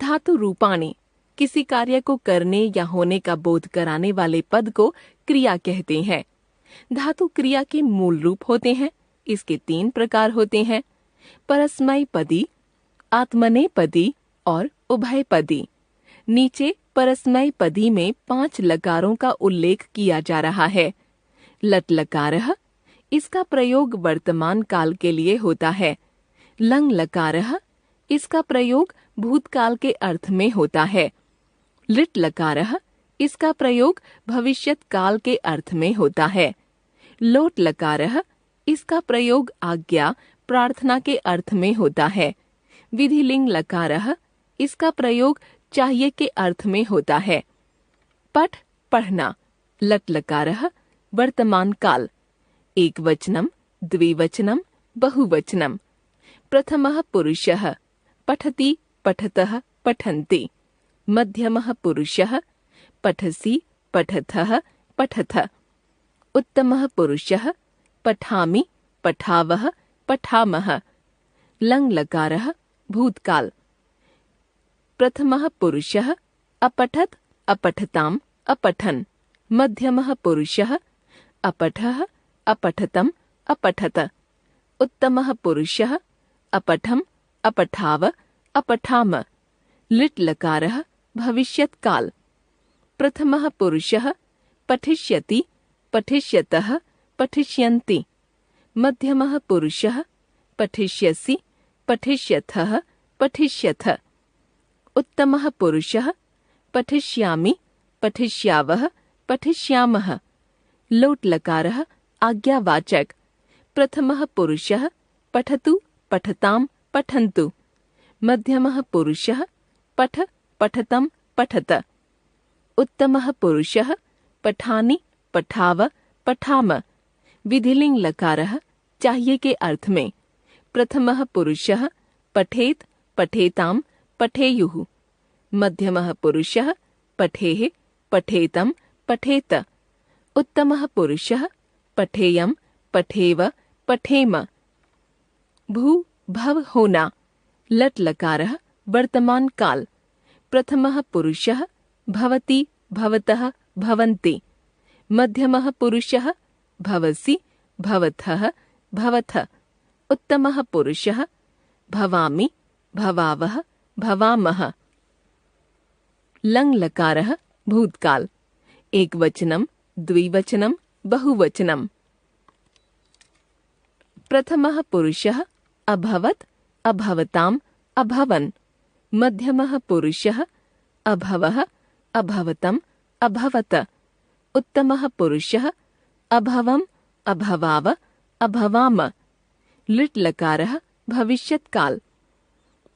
धातु रूपाणि किसी कार्य को करने या होने का बोध कराने वाले पद को क्रिया कहते हैं। धातु क्रिया के मूल रूप होते हैं। इसके 3 प्रकार होते हैं: परस्मैपदी, आत्मनेपदी और उभयपदी। नीचे परस्मैपदी में 5 लकारों का उल्लेख किया जा रहा है। लट लकारः, इसका प्रयोग वर्तमान काल के लिए होता है। लंग लकारः, इसका प्रयोग भूतकाल के अर्थ में होता है। लिट लकारः, इसका प्रयोग भविष्यत काल के अर्थ में होता है। लोट लकारः, इसका प्रयोग आज्ञा, प्रार्थना के अर्थ में होता है। विधिलिंग लकारः, इसका प्रयोग चाहिए के अर्थ में होता है। पठ, पढ़ना। लट लकारः, वर्तमान काल। एकवचनम, द्विवचनम, बहुवचनम। प्रथमः पुरुषः, पठति, पठतः, पठन्ति। मध्यमः पुरुषः, पठसि, पठथः, पठथ। उत्तमः पुरुषः, पठामि, पठावः, पठामः। लंग लकारः, भूतकाल। प्रथमः पुरुषः, अपठत्, अपठताम्, अपठन्। मध्यमः पुरुषः, अपठः, अपठतम्, अपठत। उत्तमः पुरुषः, अपठम्, अपठाव, अपठाम। लिट् लकारः, भविष्यत् काल। प्रथमः पुरुषः, पठिष्यति, पठिष्यतः, पठिष्यन्ति। मध्यमः पुरुषः, पठिष्यसि, पठिष्यथः, पठिष्यथ। उत्तमः पुरुषः, पठिष्यामि, पठिष्यावः, पठिष्यामः। लोट लकारः, आज्ञावाचक। प्रथमः पुरुषः, पठतु, पठताम्, पठन्तु। मध्यमः पुरुषः, पठ, पठतम्, पठत। उत्तमः पुरुषः, पठानि, पठाव, पठाम। विधिलिंग लकारः, चाहिए के अर्थ में। प्रथमः पुरुषः, पठेत, पठेताम्, पठेयुः। मध्यमः पुरुषः, पठेः, पठेतम्, पठेत। उत्तमः पुरुषः, पठेयम्, पठेव, पठेम। भू, भव, होना। लट लकारः, वर्तमान काल। प्रथमः पुरुषः, भवति, भवतः, भवन्ति। मध्यमः पुरुषः, भवसि, भवथः, भवथ। उत्तमः पुरुषः, भवामि, भवावः, भवामः। लंग लकारः, भूतकाल। एकवचनम, द्विवचनम, बहुवचनम। प्रथमः पुरुषः, अभवत्, अभवताम्, अभवन्। मध्यमः पुरुषः, अभवः, अभवतम्, अभवत। उत्तमः पुरुषः, अभवम्, अभवाव, अभवाम। लिट् लकारः, भविष्यत् काल।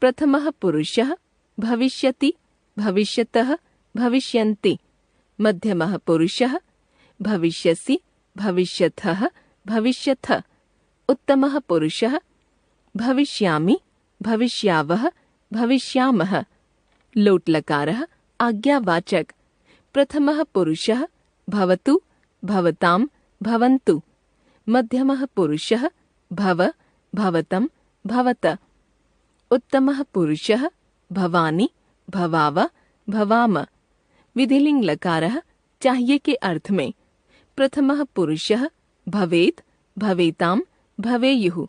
प्रथमः पुरुषः, भविष्यति, भविष्यतः, भविष्यन्ति। मध्यमः पुरुषः, भविष्यसि, भविष्यथः, भविष्यथ। उत्तमः पुरुषः, भविष्यामि, भविष्यावः, भविष्यामः। लोट लकारः, आज्ञावाचक। प्रथमः पुरुषः, भवतु, भवताम्, भवन्तु। मध्यमः पुरुषः, भव, भवतम्, भवत। उत्तमः पुरुषः, भवानि, भवाव, भवाम। विधिलिंग लकारः, चाहिए के अर्थ में। प्रथमः पुरुषः, भवेत्, भवेताम्, भवेयुः।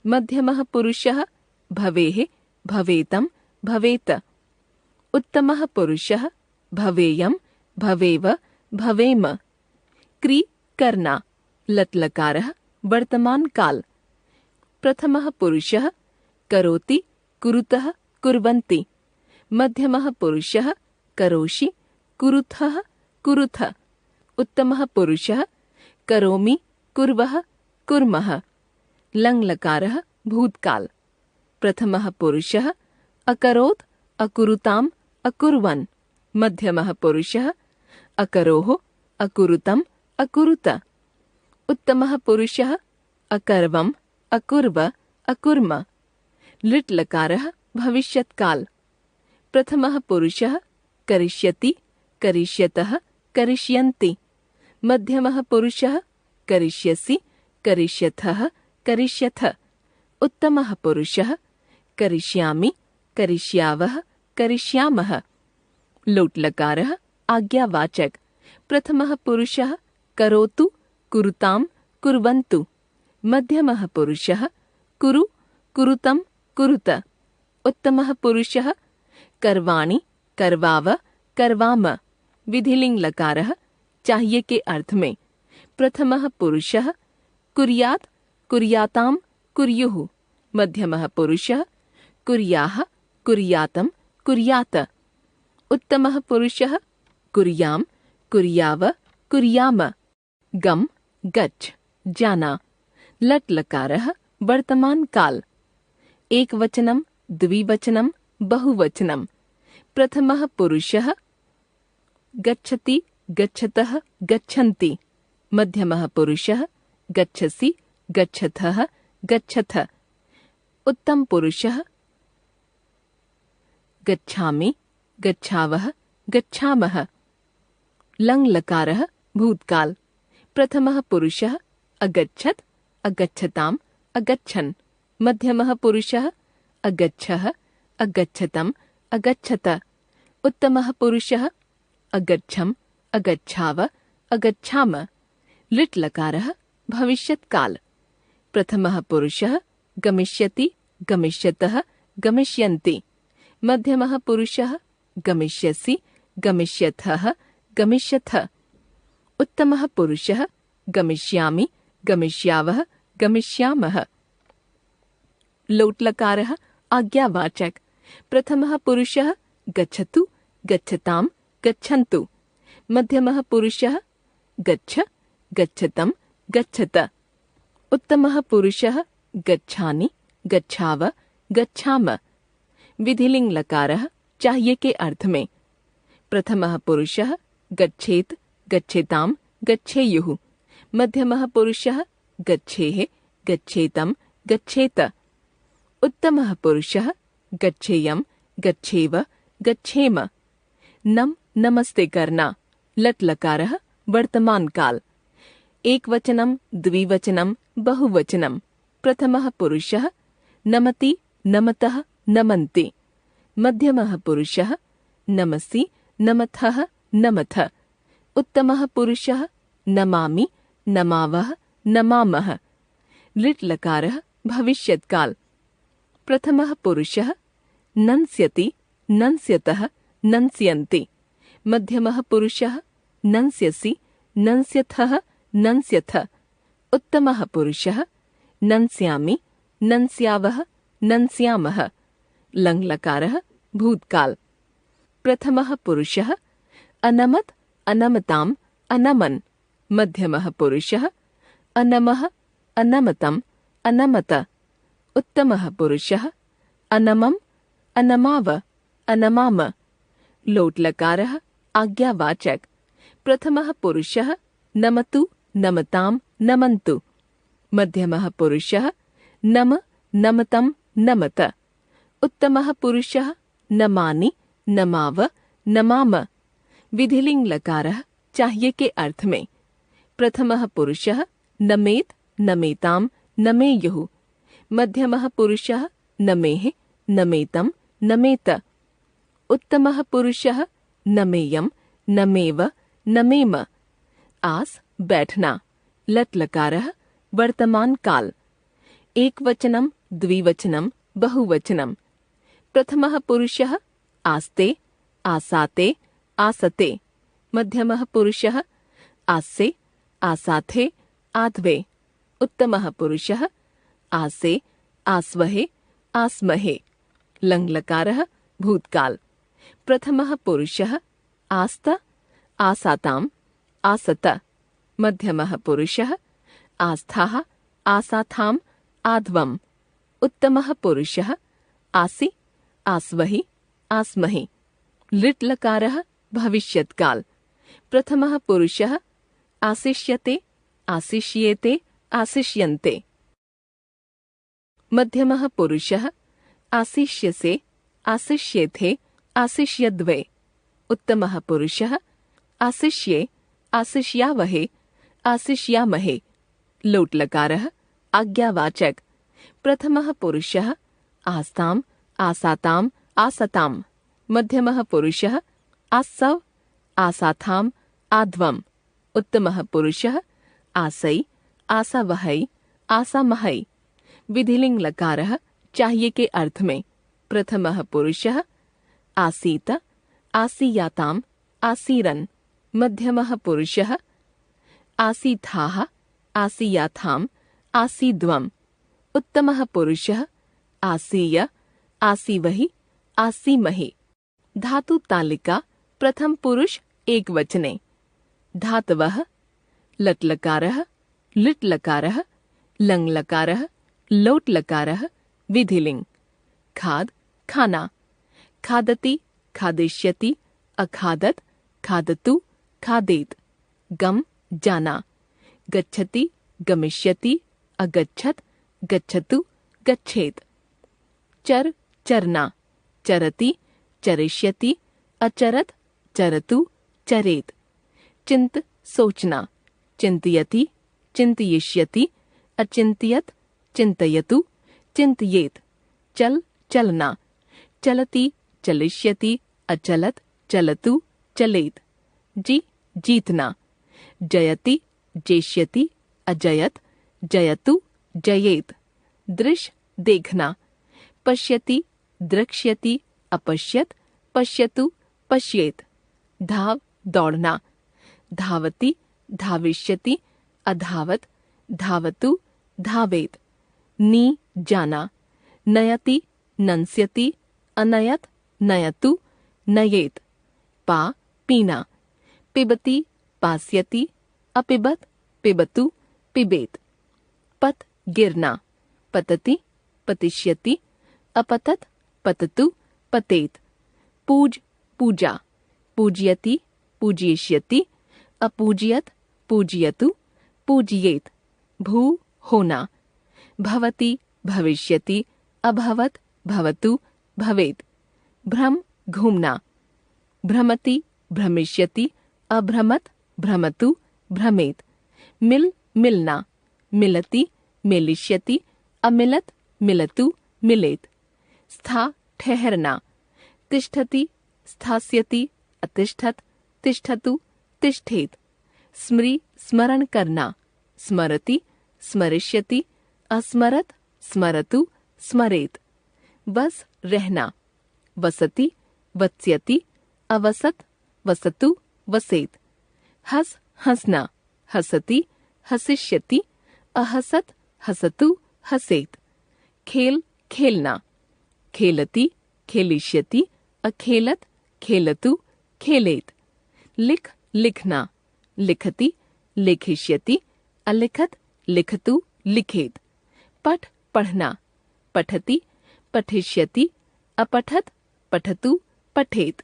मध्यमः पुरुषः, भवेः, भवेतम्, भवेत। उत्तमः पुरुषः, भवेयम्, भवेव, भवेम। क्रि, करना। लट लकारः, वर्तमान काल। प्रथमः पुरुषः, करोति, कुरुतः, कुर्वन्ति। मध्यमः पुरुषः, करोषि, कुरुथः, कुरुथ। उत्तमः पुरुषः, करोमि, कुर्वः, कुर्मः। लंग लकारः, भूतकाल। प्रथमः पुरुषः, अकरोत्, अकुरुताम्, अकुर्वन्। मध्यमः पुरुषः, अकरोः, अकुरुतम्, अकुरुत। उत्तमः पुरुषः, अकर्वम्, अकुर्व, अकुर्म। लिट् लकारः, भविष्यत् काल। प्रथमः पुरुषः, करिष्यति, करिष्यतः, करिष्यन्ति। मध्यमः पुरुषः, करिष्यसि, करिष्यथः, करिष्यथ। उत्तमः पुरुषः, करिष्यामि, करिष्यावः, करिष्यामः। लोट्लकारः आज्ञावाचक। प्रथमः पुरुषः करोतु, कुरुतां, कुर्वन्तु। मध्यमः पुरुषः कुरु, कुरुतं, कुरुत। उत्तमः पुरुषः करवाणि, करवाव, करवाम। विधिलिंग लकारः चाहिए के अर्थ में। प्रथमः पुरुषः कुर्यात्, कुर्यातां, कुर्युः। मध्यमः पुरुषः कुर्याः, कुर्यातं, कुर्यात। उत्तमः पुरुषः कुर्यां, कुर्याव, कुर्याम। गम, गच्छ, जाना। लट् लकारः वर्तमान काल। एक वचनम, द्विवचनम, बहुवचनम। प्रथमः पुरुषः गच्छति, गच्छतः, गच्छन्ति। मध्यमः पुरुषः गच्छसि, गच्छथः, गच्छथ। उत्तम पुरुषः गच्छामि, गच्छावः, गच्छामः। लङ् लकारः भूतकाल। प्रथमः पुरुषः अगच्छत्, अगच्छताम्, अगच्छन्। मध्यमः पुरुषः अगच्छः, अगच्छतम्, अगच्छत। उत्तमः पुरुषः अगच्छम्, अगच्छाव, अगच्छाम। लिट् लकारः भविष्यत्काल। प्रथमः पुरुषः गमिष्यति, गमिष्यतः, गमिष्यन्ति। मध्यमः पुरुषः गमिष्यसि, गमिष्यथः, गमिष्यथ। उत्तमः पुरुषः गमिष्यामि, गमिष्यावः, गमिष्यामः। लोट् लकारः आज्ञावाचक। प्रथमः पुरुषः गच्छतु, गच्छतां, गच्छन्तु। मध्यमः पुरुषः गच्छ, गच्छतं, गच्छत। उत्तमः पुरुषः गच्छानि, गच्छाव, गच्छाम। विधिलिंग लकारः चाहिए के अर्थ में। प्रथमः पुरुषः गच्छेत्, गच्छेतां, गच्छेयुः। मध्यमः पुरुषः गच्छेः, गच्छेतं, गच्छेत। उत्तमः पुरुषः गच्छेयं, गच्छेव, गच्छेम। नम, नमस्ते करना। लट् लकारः वर्तमान काल। एक वचनम, द्विवचनम, बहुवचनम। प्रथमः पुरुषः नमति, नमतः, नमन्ति। मध्यमः पुरुषः नमसि, नमथः, नमथ। उत्तमः पुरुषः नमामि, नमावः, नमामः। लिट् लकारः भविष्यत्काल। प्रथमः पुरुषः नंस्यति, नंस्यतः, नंस्यन्ति। मध्यमः पुरुषः नंस्यसि, नंस्यथः, नंस्यथ। उत्तमः पुरुषः नंस्यामि, नंस्यावः, नंस्यामः। लङ् लकारः भूतकाल। प्रथमः पुरुषः अनमत्, अनमताम्, अनमन्। मध्यमः पुरुषः अनमः, अनमतम्, अनमत। उत्तमः पुरुषः अनमम्, अनमाव, अनमाम। लोट् लकारः आज्ञावाचक। प्रथमः पुरुषः नमतु, नमताम्, नमन्तु। मध्यमः पुरुषः नम, नमतं, नमत। उत्तमः पुरुषः नमानि, नमाव, नमाम। विधिलिंग लकारः चाहिए के अर्थ में। प्रथमः पुरुषः नमेत्, नमेताम्, नमेयुः। मध्यमः पुरुषः नमेः, नमेतं, नमेत। उत्तमः पुरुषः नमेयं, नमेव, नमेम। आस, बैठना। लट् लकारः वर्तमान काल। एक वचनम, द्विवचनम, बहुवचनम। प्रथमः पुरुषः आस्ते, आसाते, आसते। मध्यमः पुरुषः आस्से, आसाथे, आध्वे। उत्तमः पुरुषः आसे, आस्वहे, आस्महे। लङ् लकारः भूतकाल। प्रथमः पुरुषः आस्त, आसाताम्, आसत। मध्यमः पुरुषः आस्थाः, आसाथाम्, आध्वम्। उत्तमः पुरुषः आसि, आस्वहि, आस्महि। लिट् लकारः भविष्यत्काल। प्रथमः पुरुषः आशिष्यते, आशिष्येते, आशिष्यन्ते। मध्यमः पुरुषः आशिष्यसे, आशिष्येथे, आशिष्यद्वे। उत्तमः पुरुषः आशिष्ये, आशिष्यावहे, आशिष्यामहे। लोट् लकारः आज्ञावाचक। प्रथमः पुरुषः आस्ताम्, आसाताम्, आसताम्। मध्यमः पुरुषः आसव आसाथाम आध्वम। उत्तमः पुरुषः आसै आसावहै आसामहै। विधिलिंग लकारः चाहिए के अर्थ में। प्रथमः पुरुषः आसीत आसीयाताम आसीरन। मध्यमः पुरुषः आसीथाः आसीयाथाम आसीद्वम। उत्तमः पुरुषः आसीय आसीवहि आसीमहि। धातु तालिका प्रथम पुरुष एक वचने। धातवः लट्लकारः लिट्लकारः लङ्लकारः लोट्लकारः। विधिलिंग। खाद खाना। खादति खादिष्यति अखादत खादतु खादेत। गम जाना। गच्छति गमिष्यति अगच्छत गच्छतु गच्छेत। चर चरना। चरति चरिष्यति अचरत चरतु चरेत। चिंत सोचना। चिंतयति चिंतयिष्यति अचिंतयत चिंतयतु चिंतयेत। चल चलना। चलति चलिष्यति अचलत चलतु चलेत। जी जीतना। जयति जेष्यति अजयत जयतु जयेत। दृश्य देखना। पश्यति द्रक्ष्यति अपश्यत पश्यतु पश्येत। धाव दौड़ना। धावति धाविष्यति अधावत धावतु धावेत। नी जाना। नयति नंस्यति अनयत नयतु नयेत। पा पीना। पिबति पास्यति अपिबत पिबतु पिबेत। पत गिरना। पतति पतिष्यति अपतत पततु पतेत। पूज पूजा। पूजयति पूजयिष्यति अपूजयत पूजयतु पूजयेत। भू होना। भवति भविष्यति अभवत भवतु भवेत। भ्रम घूमना। भ्रमति भ्रमिष्यति अभ्रमत भ्रमतु भ्रमेत। मिल मिलना। मिलति मिलिष्यति अमिलत मिलतु मिलेत। स्था ठहरना। तिष्ठति स्थास्यति अतिष्ठत तिष्ठतु तिष्ठेत। स्मृ स्मरण करना। स्मरति स्मरिष्यति अस्मरत स्मरतु स्मरेत। बस रहना। वसति वत्स्यति अवसत वसतु वसेत। हस हंसना। हसति हसिष्यति अहसत हसतु हसेत। खेल खेलना। खेलति खेलिष्यति अखेलत खेलतु खेलेत। लिख लिखना। लिखति लिखिष्यति अलिखत लिखतु लिखेत। पठ पढ़ना। पठति पठिष्यति अपठत पठतु पठेत।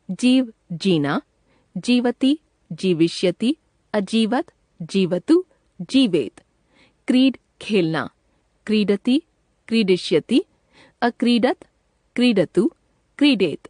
जीव जीना। जीवति जीविष्यति अजीवत जीवतु जीवेत। क्रीड खेलना। क्रीडति क्रीडिष्यति अक्रीडत क्रीडतु क्रीडेत।